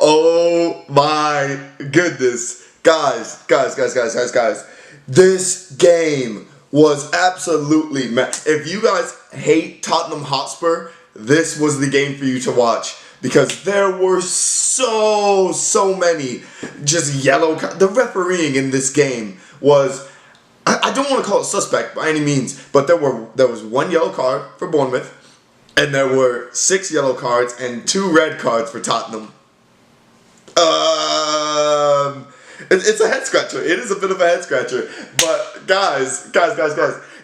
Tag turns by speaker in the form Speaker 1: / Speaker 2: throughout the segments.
Speaker 1: Oh my goodness. Guys. This game was absolutely if you guys hate Tottenham Hotspur, this was the game for you to watch. Because there were so many just yellow cards. The refereeing in this game was, I don't want to call it suspect by any means, but there was 1 yellow card for Bournemouth, and there were 6 yellow cards and 2 red cards for Tottenham. It's a head scratcher. It is a bit of a head scratcher. But guys,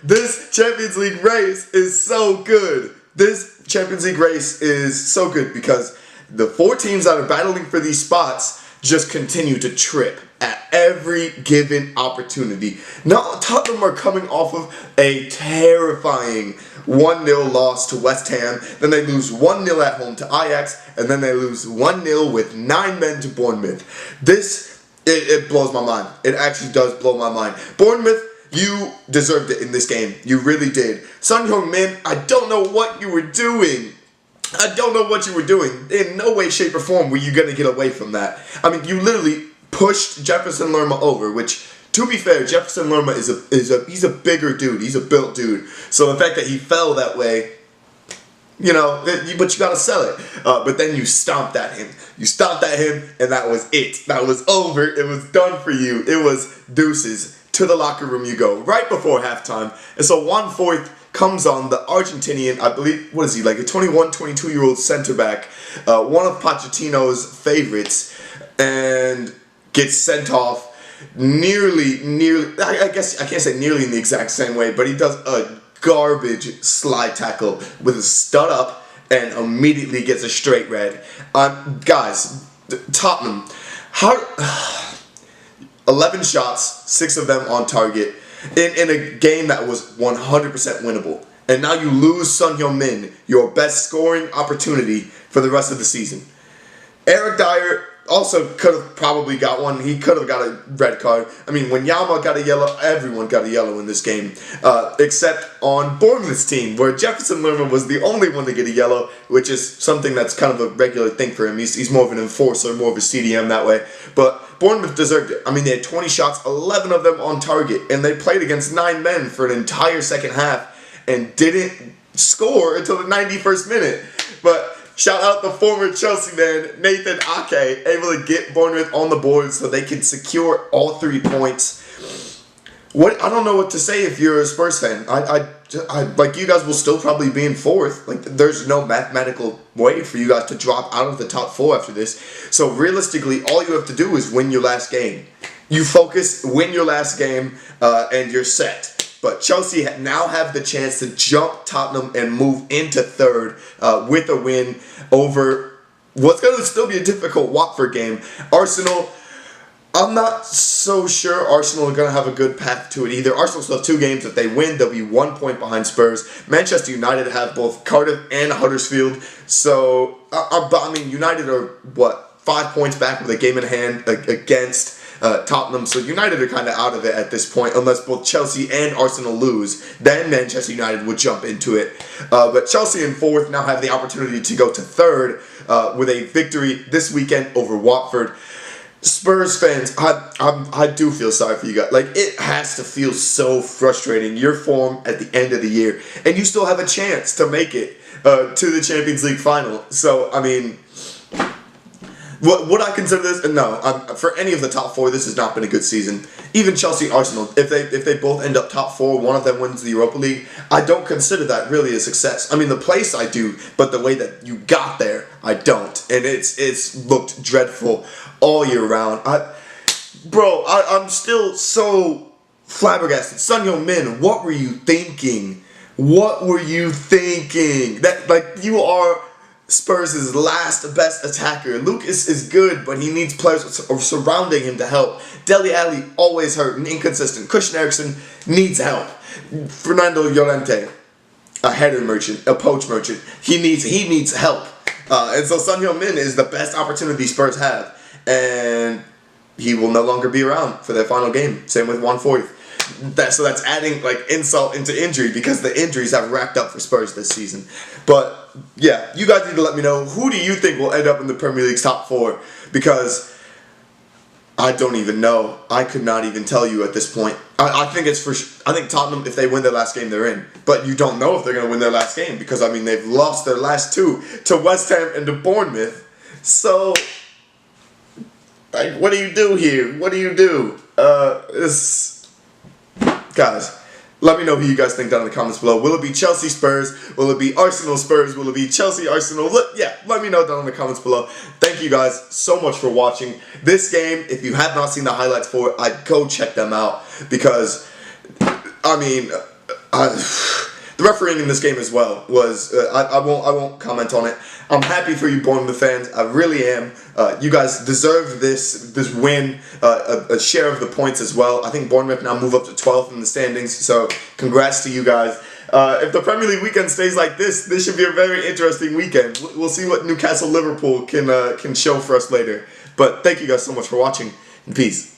Speaker 1: this Champions League race is so good. This Champions League race is so good because the 4 teams that are battling for these spots just continue to trip at every given opportunity. Now, Tottenham are coming off of a terrifying 1-0 loss to West Ham. Then they lose 1-0 at home to Ajax. And then they lose 1-0 with 9 men to Bournemouth. It blows my mind. It actually does blow my mind. Bournemouth, you deserved it in this game. You really did. Heung-Min, I don't know what you were doing. In no way, shape, or form were you going to get away from that. I mean, you literally pushed Jefferson Lerma over, which, to be fair, Jefferson Lerma he's a bigger dude. He's a built dude. So the fact that he fell that way, you know, but you got to sell it. But then you stomped at him. And that was it. That was over. It was done for you. It was deuces. To the locker room you go, right before halftime. And so Foyth comes on, the Argentinian, I believe, what is he, like a 21, 22-year-old center back, one of Pochettino's favorites, and gets sent off nearly, I guess I can't say nearly in the exact same way, but he does a garbage slide tackle with his stud up and immediately gets a straight red. Guys, Tottenham, 11 shots, 6 of them on target, in a game that was 100% winnable. And now you lose Heung-Min, your best scoring opportunity for the rest of the season. Eric Dyer also could have probably got one. He could have got a red card. I mean, when Yama got a yellow, everyone got a yellow in this game. Except on Bournemouth's team, where Jefferson Lerma was the only one to get a yellow, which is something that's kind of a regular thing for him. He's more of an enforcer, more of a CDM that way. But Bournemouth deserved it. I mean, they had 20 shots, 11 of them on target, and they played against 9 men for an entire second half and didn't score until the 91st minute. But shout out the former Chelsea man, Nathan Ake, able to get Bournemouth on the board so they can secure all 3 points. I don't know what to say if you're a Spurs fan. I like, you guys will still probably be in 4th. Like, there's no mathematical way for you guys to drop out of the top 4 after this. So realistically, all you have to do is win your last game. You focus, win your last game, and you're set. But Chelsea now have the chance to jump Tottenham and move into 3rd with a win over what's going to still be a difficult Watford game. Arsenal, I'm not so sure Arsenal are going to have a good path to it either. Arsenal still have 2 games. If they win, they'll be 1 point behind Spurs. Manchester United have both Cardiff and Huddersfield. So, I mean, United are, 5 points back with a game in hand against Tottenham. So United are kind of out of it at this point, unless both Chelsea and Arsenal lose. Then Manchester United would jump into it. But Chelsea in 4th now have the opportunity to go to 3rd with a victory this weekend over Watford. Spurs fans, I do feel sorry for you guys. Like, it has to feel so frustrating. Your form at the end of the year, and you still have a chance to make it to the Champions League final. So, I mean, would I consider this? No. For any of the top 4, this has not been a good season. Even Chelsea, Arsenal, if they both end up top 4, one of them wins the Europa League, I don't consider that really a success. I mean, the place I do, but the way that you got there, I don't. And it's looked dreadful all year round. I'm still so flabbergasted. Heung-Min, what were you thinking? That, like, you are Spurs' last best attacker. Lucas is good, but he needs players surrounding him to help. Dele Alli always hurt and inconsistent. Christian Eriksen needs help. Fernando Llorente, a header merchant, a poach merchant. He needs help. And so Heung-Min is the best opportunity Spurs have. And he will no longer be around for their final game. Same with Foyth. So that's adding like insult into injury because the injuries have racked up for Spurs this season. But yeah, you guys need to let me know, who do you think will end up in the Premier League's top 4? Because I don't even know. I could not even tell you at this point. I think it's I think Tottenham, if they win their last game, they're in. But you don't know if they're going to win their last game because, I mean, they've lost their last 2 to West Ham and to Bournemouth. So, like, what do you do here? What do you do? Guys, let me know who you guys think down in the comments below. Will it be Chelsea Spurs? Will it be Arsenal Spurs? Will it be Chelsea Arsenal? Let me know down in the comments below. Thank you guys so much for watching this game. If you have not seen the highlights for it, I'd go check them out because, I mean, the refereeing in this game as well was, I won't comment on it. I'm happy for you Bournemouth fans. I really am. You guys deserved this win, a share of the points as well. I think Bournemouth now move up to 12th in the standings, so congrats to you guys. If the Premier League weekend stays like this should be a very interesting weekend. We'll see what Newcastle Liverpool can show for us later. But thank you guys so much for watching, and peace.